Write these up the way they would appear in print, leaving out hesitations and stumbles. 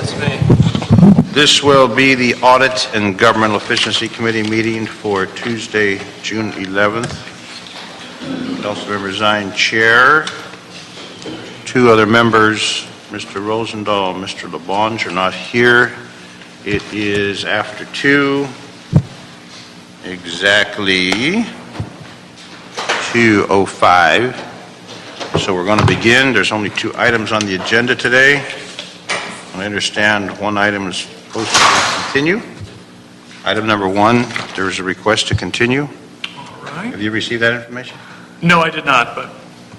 That's me. This will be the Audit and Governmental Efficiency Committee meeting for Tuesday, June 11th. Councilmember Zine, Chair. Two other members, Mr. Rosendahl and Mr. LeBlanc, are not here. It is after 2, exactly 2:05. So we're going to begin. There's only 2 items on the agenda today. I understand one item is supposed to continue. Item number 1, there is a request to continue. All right. Have you received that information? No, I did not, but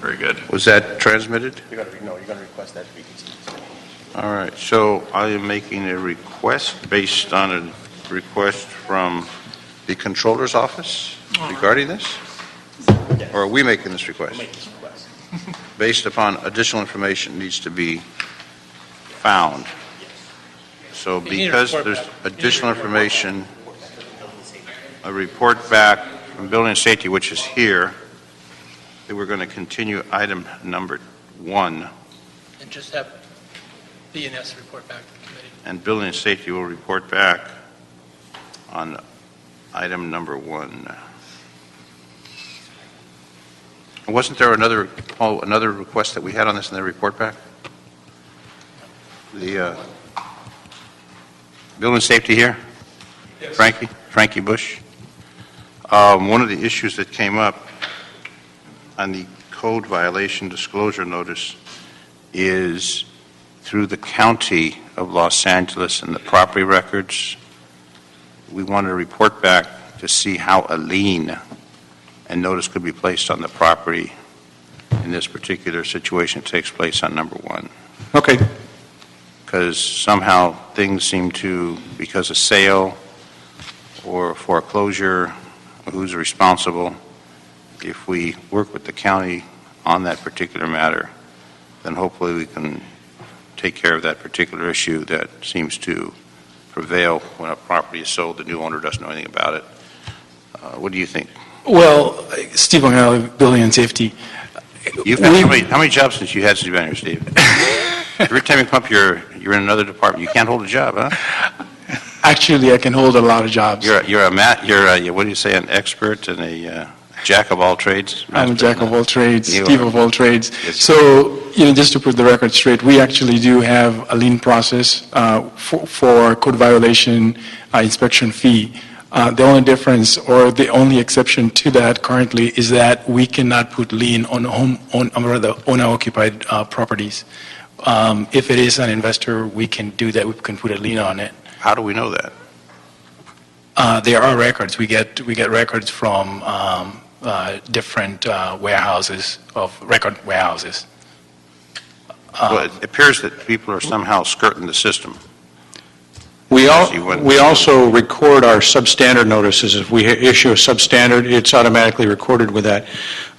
very good. Was that transmitted? You're going to request that to be considered. All right, so I am making a request based on a request from the Controller's Office regarding this? Yes. Or are we making this request? We'll make this request. Based upon additional information needs to be found. So because there's additional information, a report back from Building and Safety, which is here, that we're going to continue item number 1, And just have B&S report back to the committee. and Building and Safety will report back on item number 1. Wasn't there another request that we had on this in the report back? The Building and Safety here? Yes. Frankie Bush. One of the issues that came up on the code violation disclosure notice is through the County of Los Angeles and the property records. We want to report back to see how a lien and notice could be placed on the property in this particular situation takes place on number 1. Okay. Because somehow things seem to, because of sale or foreclosure, who's responsible, if we work with the county on that particular matter, then hopefully we can take care of that particular issue that seems to prevail when a property is sold, the new owner doesn't know anything about it. What do you think? Well, Steve O'Malley, Building and Safety. You've had how many jobs since you had Steve Banner, Steve? Every time you come up, you're in another department. You can't hold a job, huh? Actually, I can hold a lot of jobs. You're what do you say, an expert and a jack of all trades? I'm a jack of all trades, You Steve are. of all trades. Yes. So, just to put the record straight, we actually do have a lien process for code violation inspection fee. The only difference or the only exception to that currently is that we cannot put lien on owner-occupied properties. If it is an investor, we can do that. We can put a lien on it. How do we know that? There are records. We get records from different warehouses record warehouses. Well, it appears that people are somehow skirting the system. We also record our substandard notices. If we issue a substandard, it's automatically recorded with that.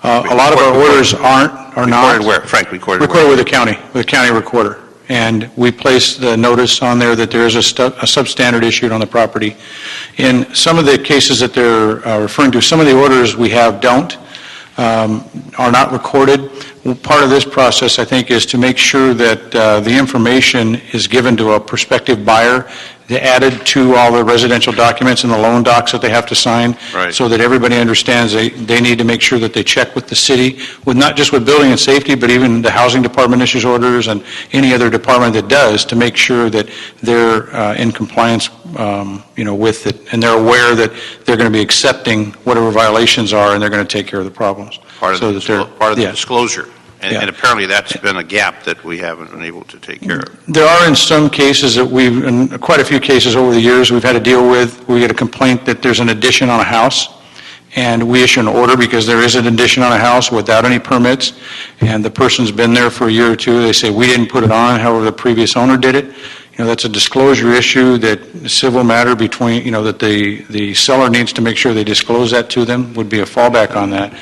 A lot of our orders are not. Recorded where? Frank, recorded Recorded where? with the county recorder. And we place the notice on there that there is a substandard issued on the property. In some of the cases that they're referring to, some of the orders we have are not recorded. Well, part of this process, I think, is to make sure that the information is given to a prospective buyer, added to all the residential documents and the loan docs that they have to sign, Right. so that everybody understands they need to make sure that they check with the city, with not just with building and safety, but even the housing department issues orders and any other department that does, to make sure that they're in compliance, with it, and they're aware that they're going to be accepting whatever violations are, and they're going to take care of the problems. Part of the yeah. disclosure. And, Yeah. and apparently that's been a gap that we haven't been able to take care of. There are in some cases that in quite a few cases over the years, we've had to deal with, we get a complaint that there's an addition on a house, and we issue an order because there is an addition on a house without any permits, and the person's been there for a year or two. They say, we didn't put it on, however, the previous owner did it. That's a disclosure issue, that civil matter between, that the seller needs to make sure they disclose that to them, would be a fallback on that.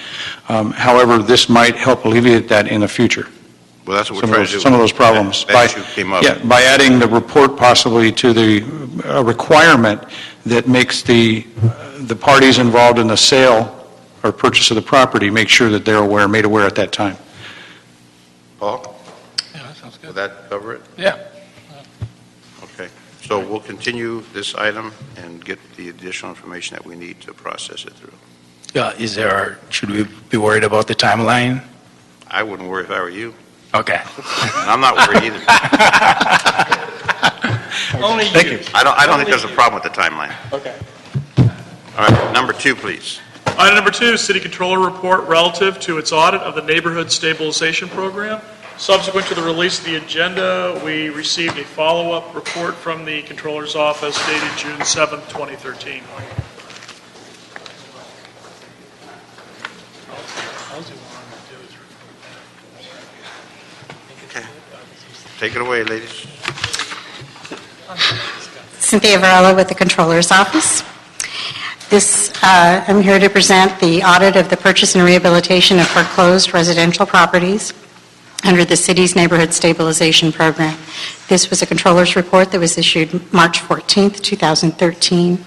However, this might help alleviate that in the future. Well, that's what we're trying to do. Some of those problems. That issue came up. Yeah, by adding the report possibly to the requirement that makes the parties involved in the sale or purchase of the property make sure that they're made aware at that time. Paul, Yeah, that sounds will good. that cover it? Yeah. So we'll continue this item and get the additional information that we need to process it through. Should we be worried about the timeline? I wouldn't worry if I were you. Okay. And I'm not worried either. Only you. Thank you. I don't think there's a problem with the timeline. Okay. All right, number 2, please. Item number 2, City Controller Report relative to its audit of the Neighborhood Stabilization Program. Subsequent to the release of the agenda, we received a follow-up report from the Controller's Office dated June 7th, 2013. Okay. Take it away, ladies. Cynthia Varela with the Controller's Office. I'm here to present the audit of the purchase and rehabilitation of foreclosed residential properties under the city's Neighborhood Stabilization Program. This was a Controller's report that was issued March 14th, 2013.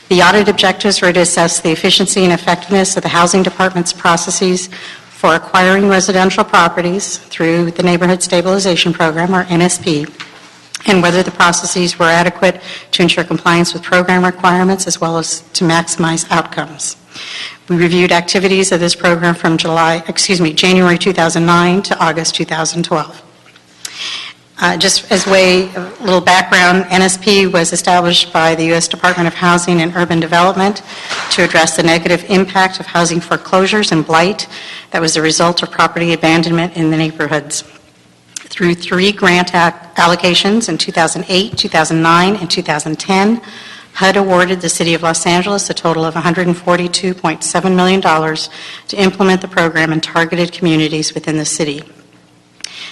The audit objectives were to assess the efficiency and effectiveness of the Housing Department's processes for acquiring residential properties through the Neighborhood Stabilization Program, or NSP, and whether the processes were adequate to ensure compliance with program requirements as well as to maximize outcomes. We reviewed activities of this program from January 2009 to August 2012. Just as a little background, NSP was established by the U.S. Department of Housing and Urban Development to address the negative impact of housing foreclosures and blight that was the result of property abandonment in the neighborhoods. Through 3 grant allocations in 2008, 2009, and 2010, HUD awarded the City of Los Angeles a total of $142.7 million to implement the program in targeted communities within the city.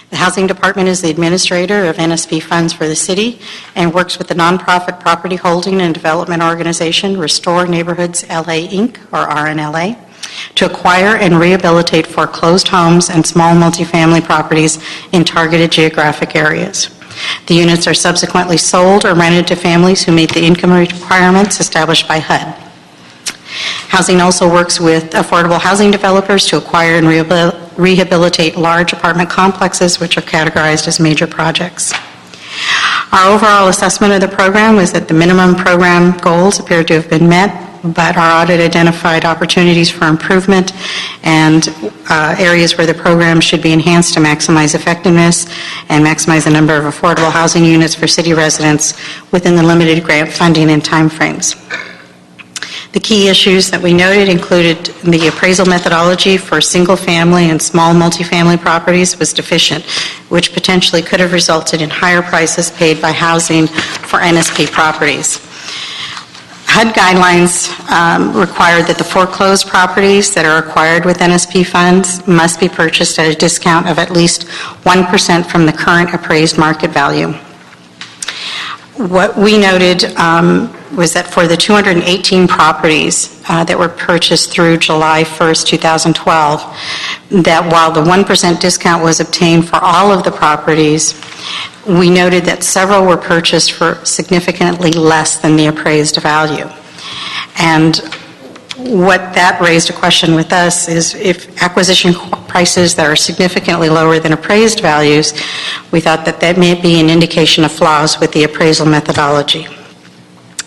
The Housing Department is the administrator of NSP funds for the city and works with the nonprofit property holding and development organization Restore Neighborhoods LA Inc., or RNLA, to acquire and rehabilitate foreclosed homes and small multifamily properties in targeted geographic areas. The units are subsequently sold or rented to families who meet the income requirements established by HUD. Housing also works with affordable housing developers to acquire and rehabilitate large apartment complexes, which are categorized as major projects. Our overall assessment of the program was that the minimum program goals appeared to have been met, but our audit identified opportunities for improvement and areas where the program should be enhanced to maximize effectiveness and maximize the number of affordable housing units for city residents within the limited grant funding and timeframes. The key issues that we noted included the appraisal methodology for single-family and small multifamily properties was deficient, which potentially could have resulted in higher prices paid by housing for NSP properties. HUD guidelines require that the foreclosed properties that are acquired with NSP funds must be purchased at a discount of at least 1% from the current appraised market value. What we noted was that for the 218 properties that were purchased through July 1st, 2012, that while the 1% discount was obtained for all of the properties, we noted that several were purchased for significantly less than the appraised value. And what that raised a question with us is if acquisition prices that are significantly lower than appraised values, we thought that that may be an indication of flaws with the appraisal methodology.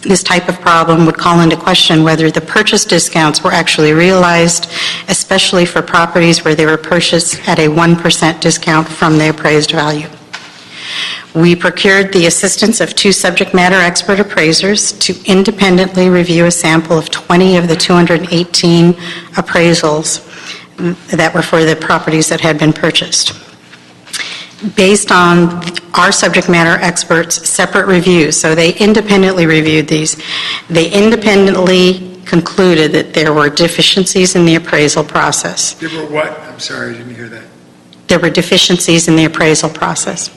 This type of problem would call into question whether the purchase discounts were actually realized, especially for properties where they were purchased at a 1% discount from the appraised value. We procured the assistance of 2 subject matter expert appraisers to independently review a sample of 20 of the 218 appraisals that were for the properties that had been purchased. Based on our subject matter experts' separate reviews, so they independently reviewed these, they independently concluded that there were deficiencies in the appraisal process. There were what? I'm sorry, I didn't hear that. There were deficiencies in the appraisal process.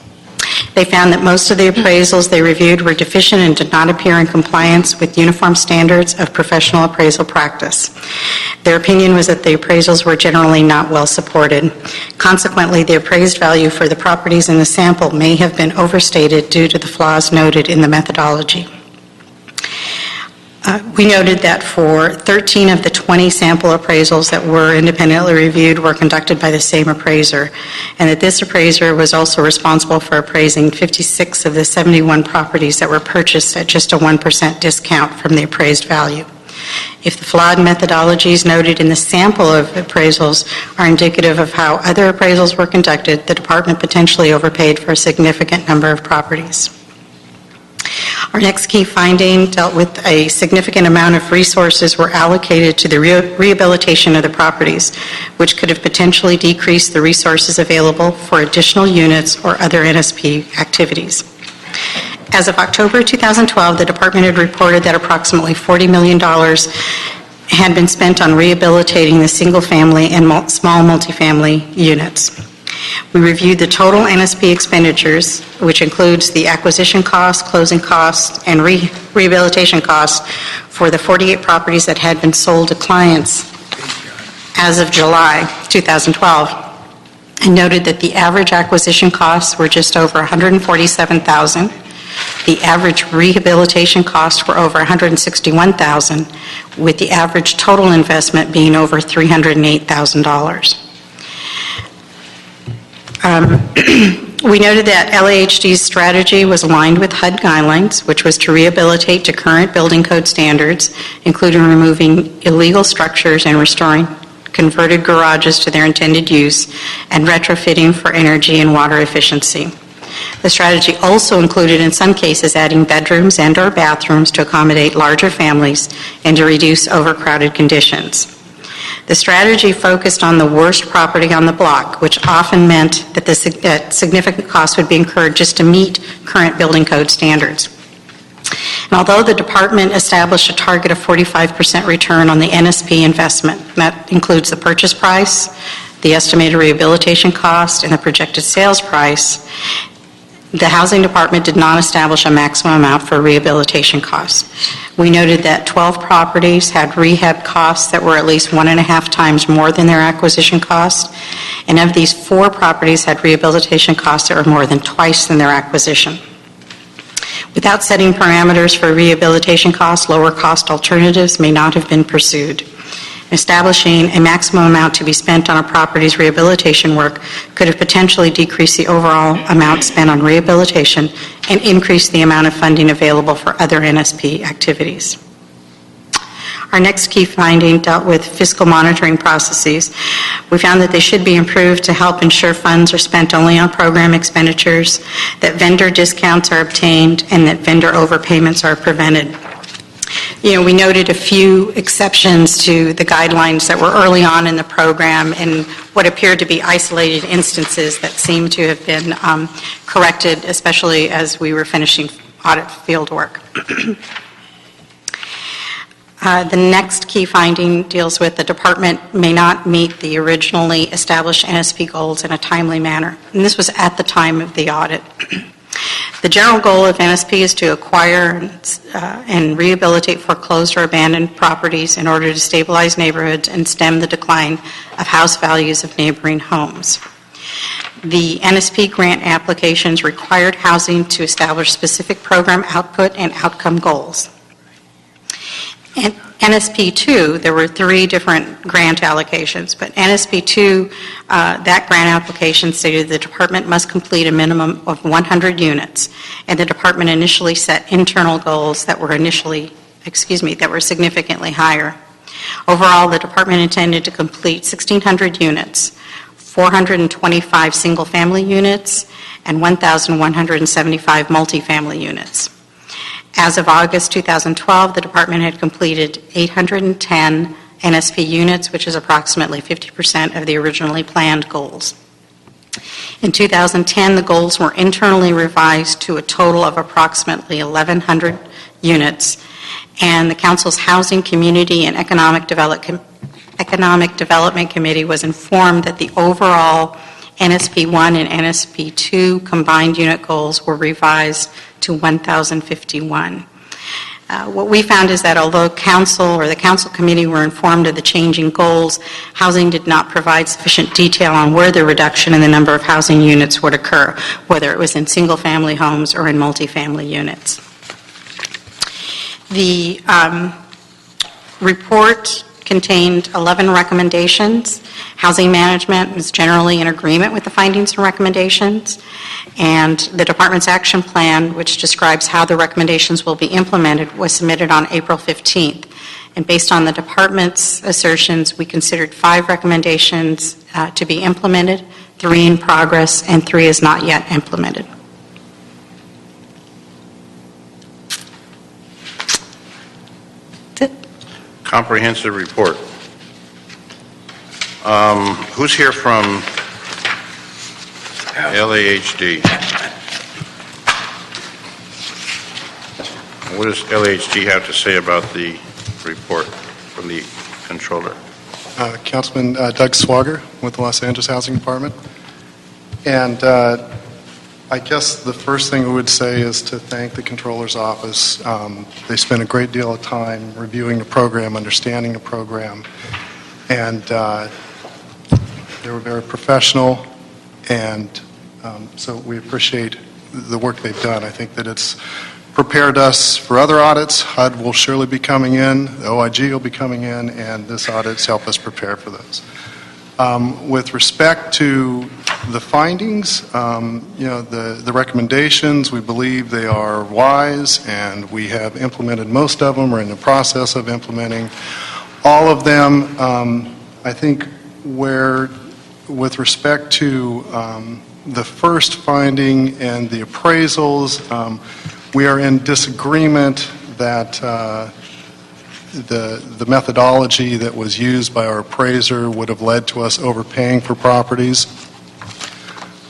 They found that most of the appraisals they reviewed were deficient and did not appear in compliance with uniform standards of professional appraisal practice. Their opinion was that the appraisals were generally not well supported. Consequently, the appraised value for the properties in the sample may have been overstated due to the flaws noted in the methodology. We noted that for 13 of the 20 sample appraisals that were independently reviewed were conducted by the same appraiser, and that this appraiser was also responsible for appraising 56 of the 71 properties that were purchased at just a 1% discount from the appraised value. If the flawed methodologies noted in the sample of appraisals are indicative of how other appraisals were conducted, the department potentially overpaid for a significant number of properties. Our next key finding dealt with a significant amount of resources were allocated to the rehabilitation of the properties, which could have potentially decreased the resources available for additional units or other NSP activities. As of October 2012, the department had reported that approximately $40 million had been spent on rehabilitating the single-family and small multifamily units. We reviewed the total NSP expenditures, which includes the acquisition costs, closing costs, and rehabilitation costs for the 48 properties that had been sold to clients as of July 2012, and noted that the average acquisition costs were just over $147,000. The average rehabilitation costs were over $161,000, with the average total investment being over $308,000. We noted that LAHD's strategy was aligned with HUD guidelines, which was to rehabilitate to current building code standards, including removing illegal structures and restoring converted garages to their intended use, and retrofitting for energy and water efficiency. The strategy also included, in some cases, adding bedrooms and/or bathrooms to accommodate larger families and to reduce overcrowded conditions. The strategy focused on the worst property on the block, which often meant that significant costs would be incurred just to meet current building code standards. And although the department established a target of 45% return on the NSP investment, that includes the purchase price, the estimated rehabilitation cost, and the projected sales price, the housing department did not establish a maximum amount for rehabilitation costs. We noted that 12 properties had rehab costs that were at least 1.5 times more than their acquisition cost, and of these, 4 properties had rehabilitation costs that were more than twice than their acquisition. Without setting parameters for rehabilitation costs, lower cost alternatives may not have been pursued. Establishing a maximum amount to be spent on a property's rehabilitation work could have potentially decreased the overall amount spent on rehabilitation and increased the amount of funding available for other NSP activities. Our next key finding dealt with fiscal monitoring processes. We found that they should be improved to help ensure funds are spent only on program expenditures, that vendor discounts are obtained, and that vendor overpayments are prevented. We noted a few exceptions to the guidelines that were early on in the program and what appeared to be isolated instances that seemed to have been corrected, especially as we were finishing audit field work. The next key finding deals with the department may not meet the originally established NSP goals in a timely manner, and this was at the time of the audit. The general goal of NSP is to acquire and rehabilitate foreclosed or abandoned properties in order to stabilize neighborhoods and stem the decline of house values of neighboring homes. The NSP grant applications required housing to establish specific program output and outcome goals. And NSP2, there were 3 different grant allocations, but NSP2, that grant application stated the department must complete a minimum of 100 units, and the department initially set internal goals that were significantly higher. Overall, the department intended to complete 1,600 units, 425 single-family units, and 1,175 multifamily units. As of August 2012, the department had completed 810 NSP units, which is approximately 50% of the originally planned goals. In 2010, the goals were internally revised to a total of approximately 1,100 units, and the Council's Housing, Community, and Economic Development Committee was informed that the overall NSP1 and NSP2 combined unit goals were revised to 1,051. What we found is that although the council committee were informed of the changing goals, housing did not provide sufficient detail on where the reduction in the number of housing units would occur, whether it was in single-family homes or in multifamily units. The report contained 11 recommendations. Housing management was generally in agreement with the findings and recommendations, and the department's action plan, which describes how the recommendations will be implemented, was submitted on April 15th. And based on the department's assertions, we considered 5 recommendations to be implemented, 3 in progress, and 3 is not yet implemented. That's it. Comprehensive report. Who's here from LAHD? What does LAHD have to say about the report from the controller? Councilman Doug Swager with the Los Angeles Housing Department. And I guess the first thing we would say is to thank the Controller's Office. They spent a great deal of time reviewing the program, understanding the program, and they were very professional, and so we appreciate the work they've done. I think that it's prepared us for other audits. HUD will surely be coming in, the OIG will be coming in, and this audit's help us prepare for those. With respect to the findings, the recommendations, we believe they are wise, and we have implemented most of them. We're in the process of implementing all of them. I think with respect to the first finding and the appraisals, we are in disagreement that the methodology that was used by our appraiser would have led to us overpaying for properties.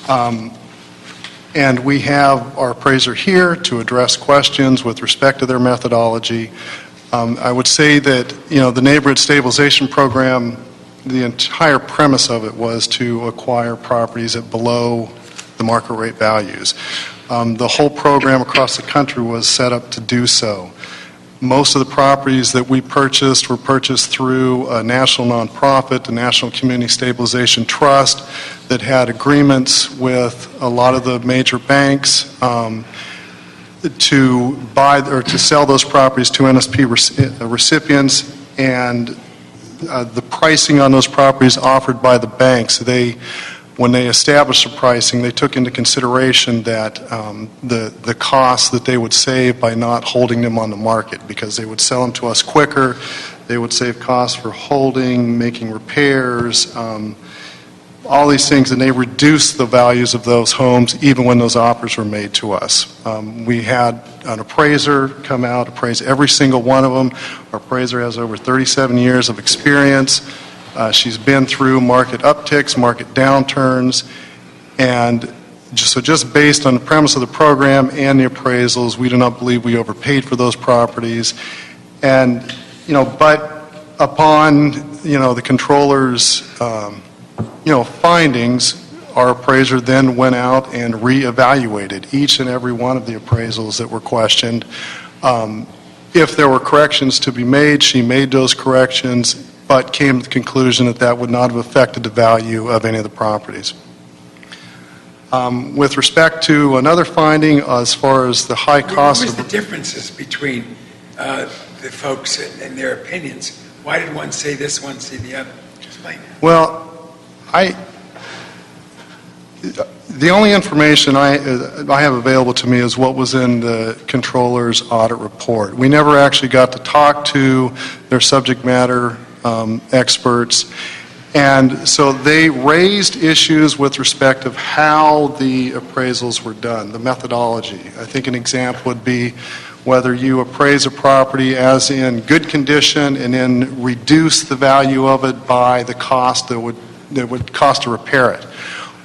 And we have our appraiser here to address questions with respect to their methodology. I would say that, the Neighborhood Stabilization Program, the entire premise of it was to acquire properties at below the market rate values. The whole program across the country was set up to do so. Most of the properties that we purchased were purchased through a national nonprofit, the National Community Stabilization Trust, that had agreements with a lot of the major banks to buy or to sell those properties to NSP recipients, and the pricing on those properties offered by the banks, when they established the pricing, they took into consideration that the costs that they would save by not holding them on the market, because they would sell them to us quicker, they would save costs for holding, making repairs, all these things, and they reduced the values of those homes even when those offers were made to us. We had an appraiser come out, appraise every single one of them. Our appraiser has over 37 years of experience. She's been through market upticks, market downturns, and just based on the premise of the program and the appraisals, we do not believe we overpaid for those properties. And, but upon, the controller's, findings, our appraiser then went out and reevaluated each and every one of the appraisals that were questioned. If there were corrections to be made, she made those corrections, but came to the conclusion that that would not have affected the value of any of the properties. With respect to another finding, as far as the high cost What of... was the differences between the folks and their opinions? Why did one say this, one say the other? Explain that. Well, the only information I have available to me is what was in the controller's audit report. We never actually got to talk to their subject matter experts, and so they raised issues with respect of how the appraisals were done, the methodology. I think an example would be whether you appraise a property as in good condition and then reduce the value of it by the cost that would cost to repair it,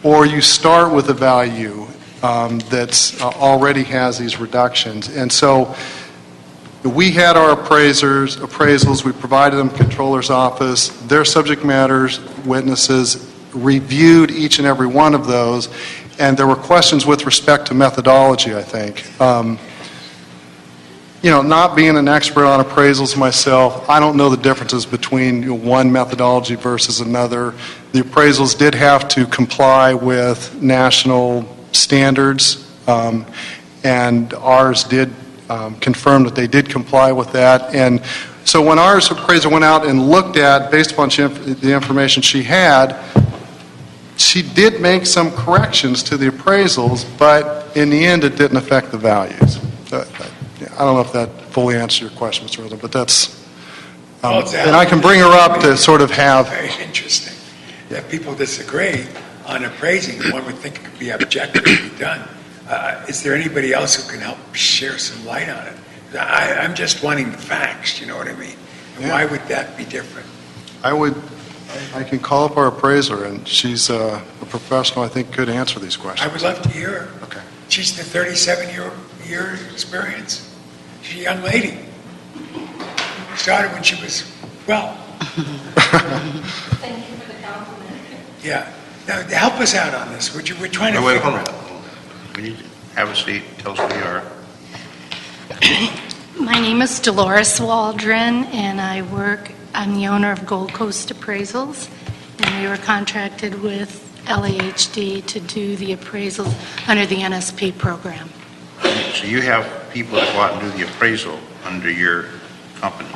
or you start with a value that's already has these reductions. And so we had our appraisals, we provided them to the controller's office, their subject matters witnesses reviewed each and every one of those, and there were questions with respect to methodology, I think. Not being an expert on appraisals myself, I don't know the differences between one methodology versus another. The appraisals did have to comply with national standards, and ours did confirmed that they did comply with that. And so when our appraiser went out and looked at, based upon the information she had, she did make some corrections to the appraisals, but in the end, it didn't affect the values. I don't know if that fully answers your question, Mr. President, but that's, and I can bring her up to sort of have... Very interesting. That people disagree on appraising, one would think it could be objectively done. Is there anybody else who can help share some light on it? I'm just wanting the facts, you know what I mean? And why would that be different? I can call up our appraiser, and she's a professional, I think, could answer these questions. I would love to hear her. Okay. She's the 37-year experience. She's a young lady. Started when she was, well. Thank you for the compliment. Yeah. Now, help us out on this, would you? We're trying to Wait, figure hold out. on. We need to have a seat, tell us who you are. My name is Dolores Waldron, and I'm the owner of Gold Coast Appraisals, and we were contracted with LAHD to do the appraisals under the NSP program. So you have people that go out and do the appraisal under your company.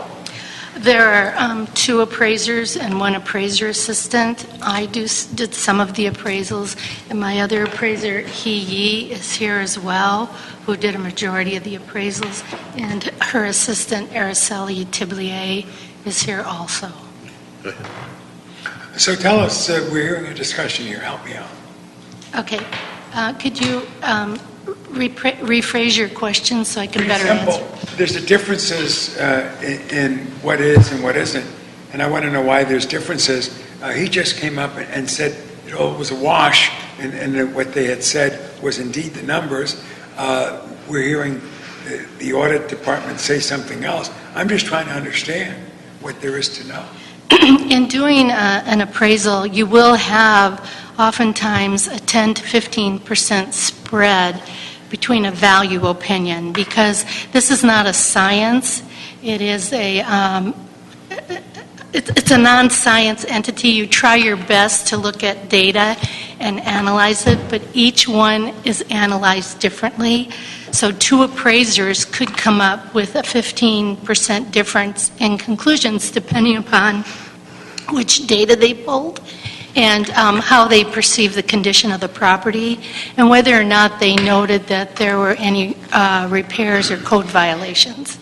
There are 2 appraisers and 1 appraiser assistant. I did some of the appraisals, and my other appraiser, He Yi, is here as well, who did a majority of the appraisals, and her assistant, Araceli Tiblier, is here also. So tell us, we're hearing a discussion here, help me out. Okay. Could you rephrase your question so I can better answer? Simple. There's the differences in what is and what isn't, and I want to know why there's differences. He just came up and said it all was a wash, and that what they had said was indeed the numbers. We're hearing the audit department say something else. I'm just trying to understand what there is to know. In doing an appraisal, you will have oftentimes a 10 to 15% spread between a value opinion, because this is not a science. It is it's a non-science entity. You try your best to look at data and analyze it, but each one is analyzed differently. So 2 appraisers could come up with a 15% difference in conclusions depending upon which data they pulled and how they perceive the condition of the property, and whether or not they noted that there were any repairs or code violations.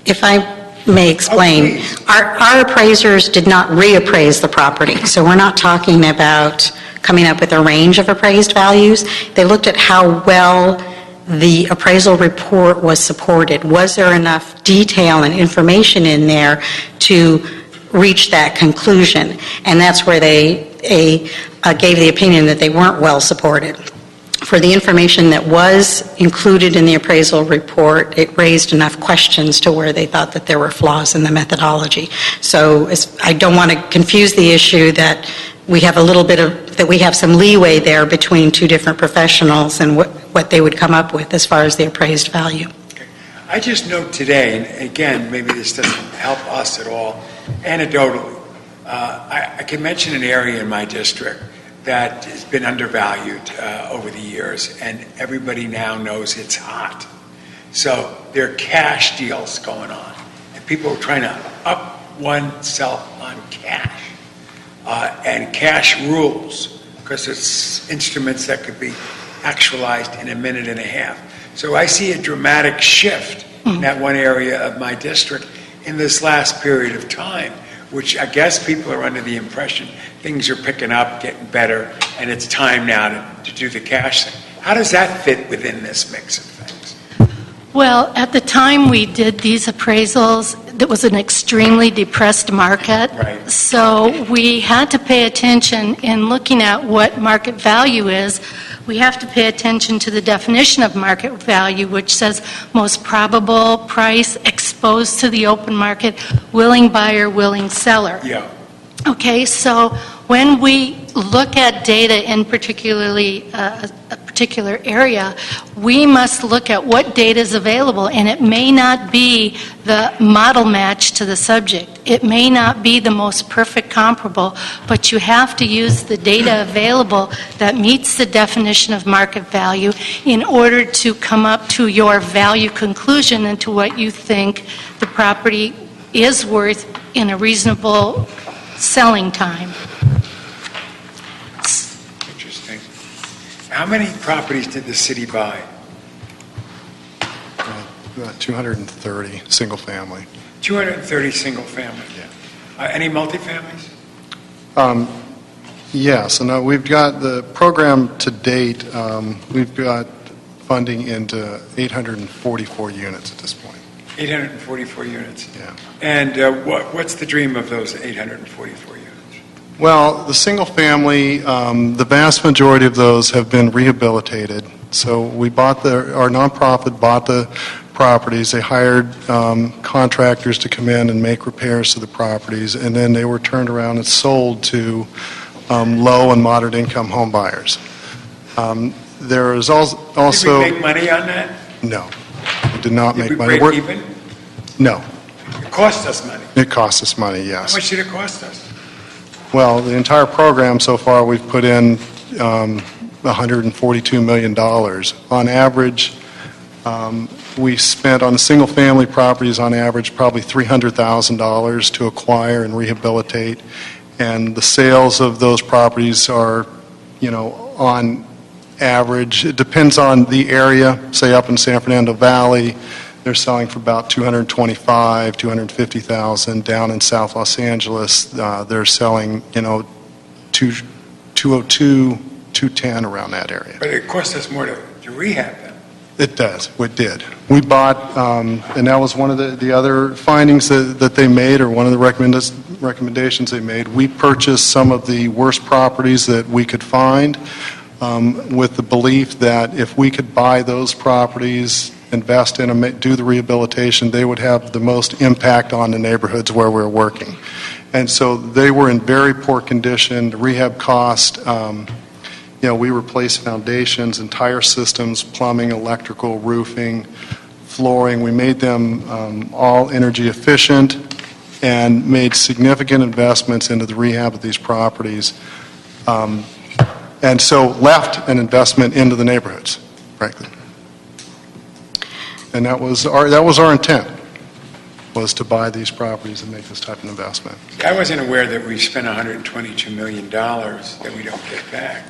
If I may explain, our appraisers did not reappraise the property, so we're not talking about coming up with a range of appraised values. They looked at how well the appraisal report was supported. Was there enough detail and information in there to reach that conclusion? And that's where they gave the opinion that they weren't well supported. For the information that was included in the appraisal report, it raised enough questions to where they thought that there were flaws in the methodology. So I don't want to confuse the issue that we have we have some leeway there between 2 different professionals and what they would come up with as far as the appraised value. Okay. I just note today, and again, maybe this doesn't help us at all, anecdotally, I can mention an area in my district that has been undervalued over the years, and everybody now knows it's hot. So there are cash deals going on, and people are trying to up oneself on cash. And cash rules, because it's instruments that could be actualized in a minute and a half. So I see a dramatic shift in that one area of my district in this last period of time, which I guess people are under the impression things are picking up, getting better, and it's time now to do the cash thing. How does that fit within this mix of things? Well, at the time we did these appraisals, it was an extremely depressed market. Right. So we had to pay attention in looking at what market value is. We have to pay attention to the definition of market value, which says most probable price exposed to the open market, willing buyer, willing seller. Yeah. Okay, so when we look at data in particularly a particular particular area, we must look at what data is available, and it may not be the model match to the subject. It may not be the most perfect comparable, but you have to use the data available that meets the definition of market value in order to come up to your value conclusion and to what you think the property is worth in a reasonable selling time. Interesting. How many properties did the city buy? 230, single family. 230 single-family. Any multifamilies? Yes, and we've got the program to date, we've got funding into 844 units at this point. 844 units. Yeah. And what's the dream of those 844 units? Well, the single family, the vast majority of those have been rehabilitated. So we bought our nonprofit bought the properties. They hired contractors to come in and make repairs to the properties, and then they were turned around and sold to low and moderate income home buyers. There is also... Did we make money on that? No, we did not make Did we money. break even? No, It cost us money. it cost us money, How yes. much did it cost us? Well, the entire program so far, we've put in $142 million. On average, we spent on the single-family properties, on average, probably $300,000 to acquire and rehabilitate. And the sales of those properties are, on average, it depends on the area. Say up in San Fernando Valley, they're selling for about $225,000, $250,000. Down in South Los Angeles, they're selling, $202,000, $210,000, around that area. But it cost us more to rehab them. It does. It did. We bought, and that was one of the other findings that they made, or one of the recommendations they made. We purchased some of the worst properties that we could find, with the belief that if we could buy those properties, invest in them, do the rehabilitation, they would have the most impact on the neighborhoods where we're working. And so they were in very poor condition. The rehab cost, we replaced foundations, entire systems, plumbing, electrical, roofing, flooring. We made them all energy efficient and made significant investments into the rehab of these properties. And so left an investment into the neighborhoods, frankly. And that was our intent, was to buy these properties and make this type of investment. I wasn't aware that we spent $122 million that we don't get back. I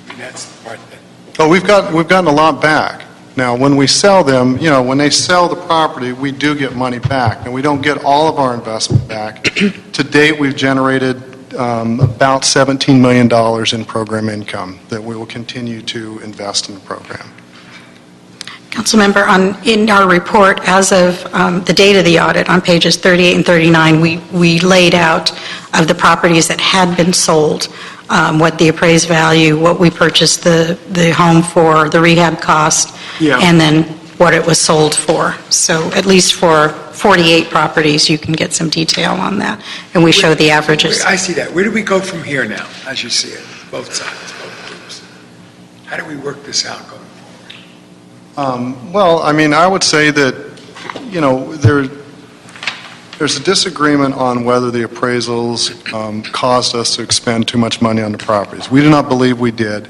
mean, that's the part that... Oh, we've gotten a lot back. Now, when we sell them, when they sell the property, we do get money back. And we don't get all of our investment back. To date, we've generated about $17 million in program income that we will continue to invest in the program. Councilmember, in our report, as of the date of the audit, on pages 38 and 39, we laid out of the properties that had been sold, what the appraised value, what we purchased the home for, the rehab cost, and then what it was sold for. So at least for 48 properties, you can get some detail on that, and we show the averages. I see that. Where do we go from here now, as you see it, both sides, both groups? How do we work this out going forward? Well, I would say that, there's a disagreement on whether the appraisals caused us to expend too much money on the properties. We do not believe we did.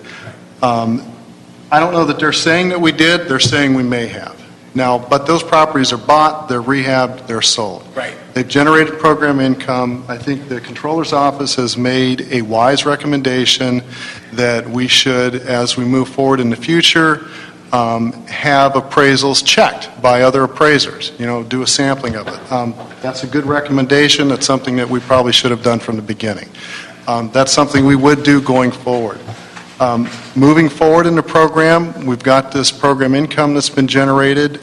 I don't know that they're saying that we did. They're saying we may have. Now, but those properties are bought, they're rehabbed, they're sold. Right. They've generated program income. I think the Comptroller's Office has made a wise recommendation that we should, as we move forward in the future, have appraisals checked by other appraisers, do a sampling of it. That's a good recommendation. That's something that we probably should have done from the beginning. That's something we would do going forward. Moving forward in the program, we've got this program income that's been generated.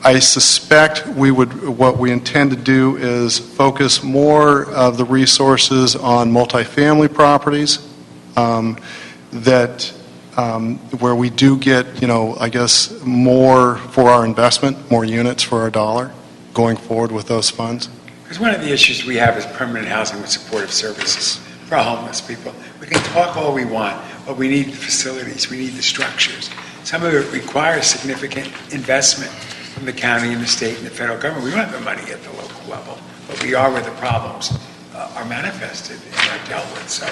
I suspect what we intend to do is focus more of the resources on multifamily properties where we do get, more for our investment, more units for our dollar going forward with those funds. Because one of the issues we have is permanent housing with supportive services for homeless people. We can talk all we want. but we need the facilities, we need the structures. Some of it requires significant investment from the county and the state and the federal government. We don't have the money at the local level, but we are where the problems are manifested and are dealt with. So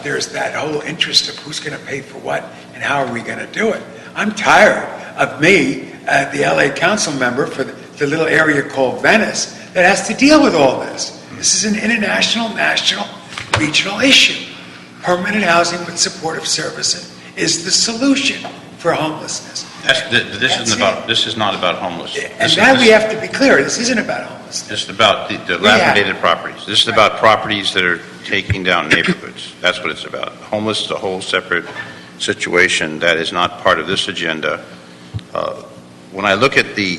there's that whole interest of who's going to pay for what and how are we going to do it. I'm tired of me, the LA council member for the little area called Venice, that has to deal with all this. This is an international, national, regional issue. Permanent housing with supportive services is the solution for homelessness. This is not about homelessness. And now we have to be clear, this isn't about homelessness. This is about the dilapidated properties. This is about properties that are taking down neighborhoods. That's what it's about. Homeless is a whole separate situation that is not part of this agenda. When I look at the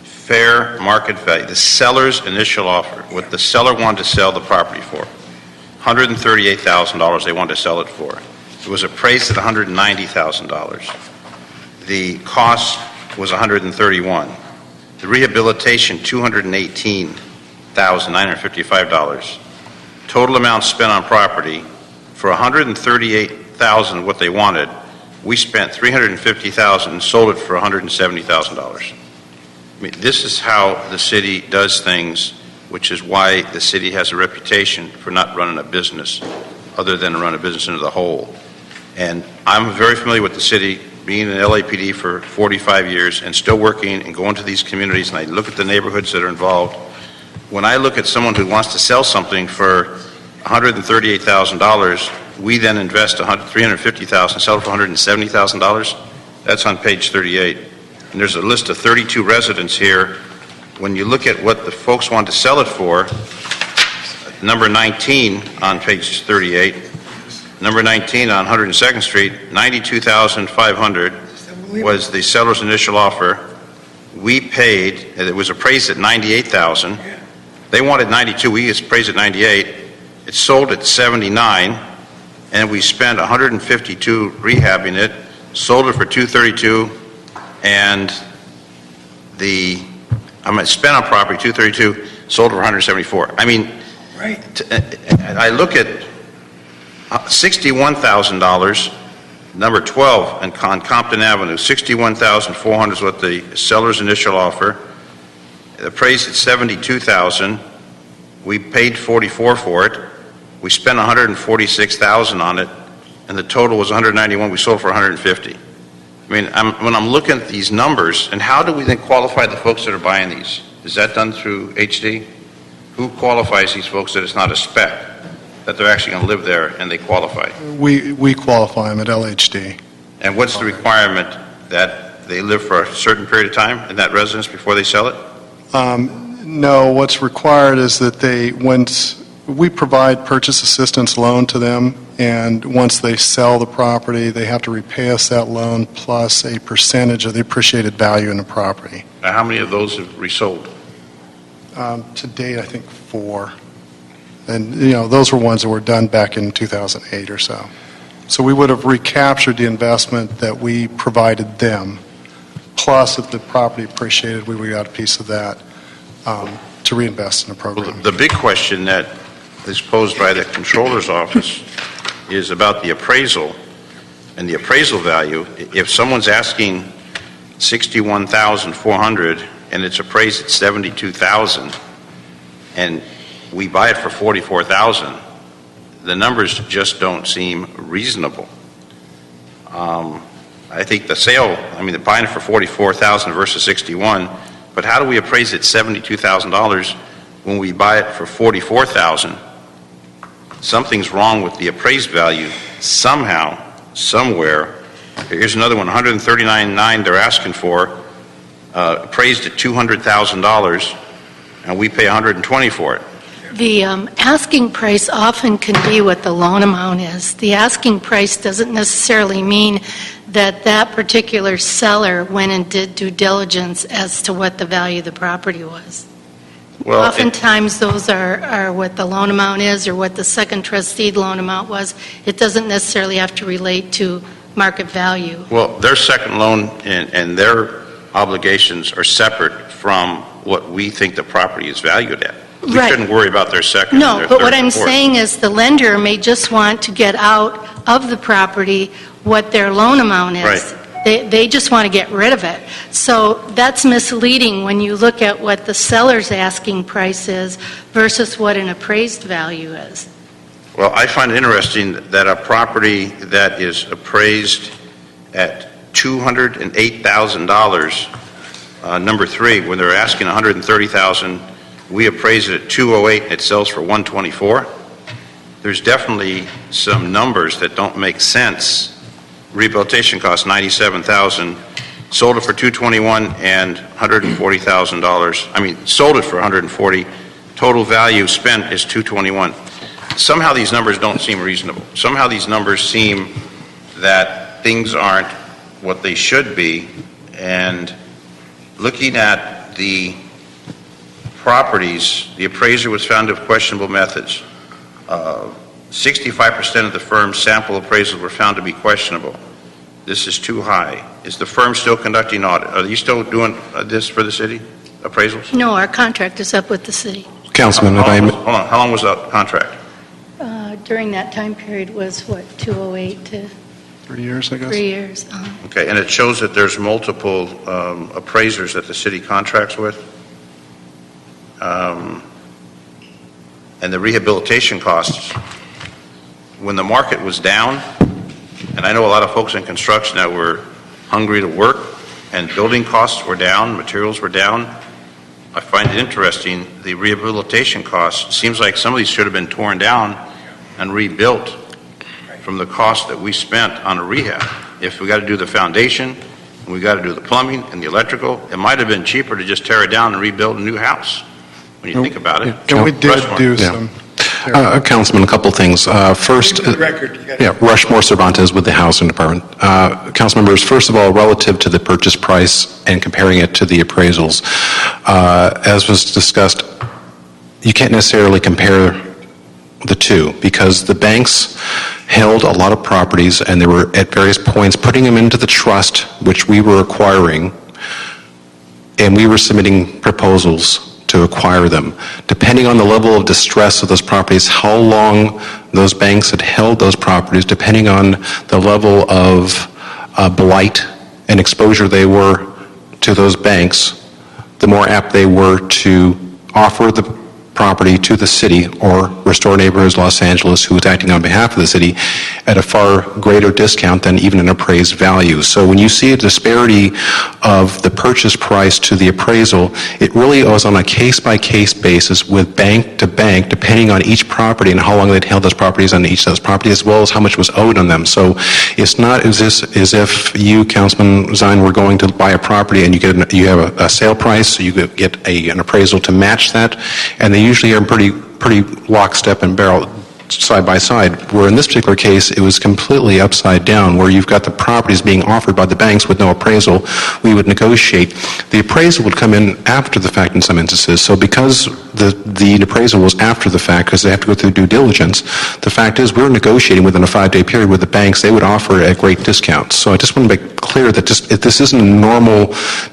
fair market value, the seller's initial offer, what the seller wanted to sell the property for, $138,000 they wanted to sell it for. It was appraised at $190,000. The cost was $131,000. The rehabilitation, $218,955. Total amount spent on property for $138,000, what they wanted. We spent $350,000 and sold it for $170,000. I mean, this is how the city does things, which is why the city has a reputation for not running a business other than to run a business into the hole. And I'm very familiar with the city, being in LAPD for 45 years and still working and going to these communities, and I look at the neighborhoods that are involved. When I look at someone who wants to sell something for $138,000, we then invest $350,000, sell it for $170,000. That's on page 38. And there's a list of 32 residents here. When you look at what the folks want to sell it for, number 19 on page 38, number 19 on 102nd Street, $92,500 was the seller's initial offer. We paid, and it was appraised at $98,000. They wanted $92,000, we appraised at $98,000. It sold at $79,000, and we spent $152,000 rehabbing it, sold it for $232,000, and spent on property $232,000, sold it for $174,000. I mean, Right. I look at $61,000, number 12 on Compton Avenue, $61,400 is what the seller's initial offer. Appraised at $72,000. We paid $44,000 for it. We spent $146,000 on it, and the total was $191,000. We sold for $150,000. I mean, when I'm looking at these numbers, and how do we then qualify the folks that are buying these? Is that done through HD? Who qualifies these folks that it's not a spec, that they're actually going to live there and they qualify? We qualify them at LHD. And what's the requirement that they live for a certain period of time in that residence before they sell it? No, what's required is that we provide purchase assistance loan to them, and once they sell the property, they have to repay us that loan plus a percentage of the appreciated value in the property. Now, how many of those have resold? To date, I think 4. And, those were ones that were done back in 2008 or so. So we would have recaptured the investment that we provided them, plus if the property appreciated, we would have got a piece of that to reinvest in the program. Well, the big question that is posed by the Controller's Office is about the appraisal and the appraisal value. If someone's asking $61,400 and it's appraised at $72,000 and we buy it for $44,000, the numbers just don't seem reasonable. I think the sale, they're buying it for $44,000 versus $61,000, but how do we appraise it $72,000 when we buy it for $44,000? Something's wrong with the appraised value somehow, somewhere. Here's another one, $139,900 they're asking for, appraised at $200,000, and we pay $120,000 for it. The asking price often can be what the loan amount is. The asking price doesn't necessarily mean that that particular seller went and did due diligence as to what the value of the property was. Well, Oftentimes, those are what the loan amount is or what the second trustee loan amount was. It doesn't necessarily have to relate to market value. Well, their second loan and their obligations are separate from what we think the property is valued at. We Right. shouldn't worry about their second. No, their but third, what I'm and fourth. saying is the lender may just want to get out of the property what their loan amount is. Right. They just want to get rid of it. So that's misleading when you look at what the seller's asking price is versus what an appraised value is. Well, I find it interesting that a property that is appraised at $208,000, number 3, when they're asking $130,000, we appraise it at $208 and it sells for $124. There's definitely some numbers that don't make sense. Rehabilitation cost $97,000, sold it for $221 and $140,000. I mean, sold it for $140. Total value spent is $221. Somehow these numbers don't seem reasonable. Somehow these numbers seem that things aren't what they should be. And looking at the properties, the appraiser was found to have questionable methods. 65% of the firm's sample appraisals were found to be questionable. This is too high. Is the firm still conducting audit? Are you still doing this for the city, appraisals? No, our contract is up with the city. Councilman, if Hold I on, may, hold on. How long was the contract? During that time period was, what, 208 to 3 years, I guess? 3 years? Okay, and it shows that there's multiple appraisers that the city contracts with. And the rehabilitation costs, when the market was down, and I know a lot of folks in construction that were hungry to work, and building costs were down, materials were down, I find it interesting, the rehabilitation costs, seems like some of these should have been torn down and rebuilt from the cost that we spent on a rehab. If we got to do the foundation, and we got to do the plumbing and the electrical, it might have been cheaper to just tear it down and rebuild a new house, when you think about it. And we did Rushmore. do Yeah. some. Councilman, a couple things. First, For the record, you got to... yeah, Rushmore Cervantes with the Housing Department. Council members, first of all, relative to the purchase price and comparing it to the appraisals, as was discussed, you can't necessarily compare the two because the banks held a lot of properties and they were at various points putting them into the trust, which we were acquiring, and we were submitting proposals to acquire them. Depending on the level of distress of those properties, how long those banks had held those properties, depending on the level of blight and exposure they were to those banks, the more apt they were to offer the property to the city or Restore Neighborhoods Los Angeles, who was acting on behalf of the city, at a far greater discount than even an appraised value. So when you see a disparity of the purchase price to the appraisal, it really was on a case-by-case basis with bank to bank, depending on each property and how long they'd held those properties on each of those properties, as well as how much was owed on them. So it's not as if you, Councilman Zine, were going to buy a property and you have a sale price, so you could get an appraisal to match that, and they usually are pretty lockstep and barrel side by side, where in this particular case it was completely upside down, where you've got the properties being offered by the banks with no appraisal. We would negotiate. The appraisal would come in after the fact in some instances. So because the appraisal was after the fact, because they have to go through due diligence, the fact is we were negotiating within a 5-day period with the banks. They would offer at great discounts. So I just want to make clear that this isn't a normal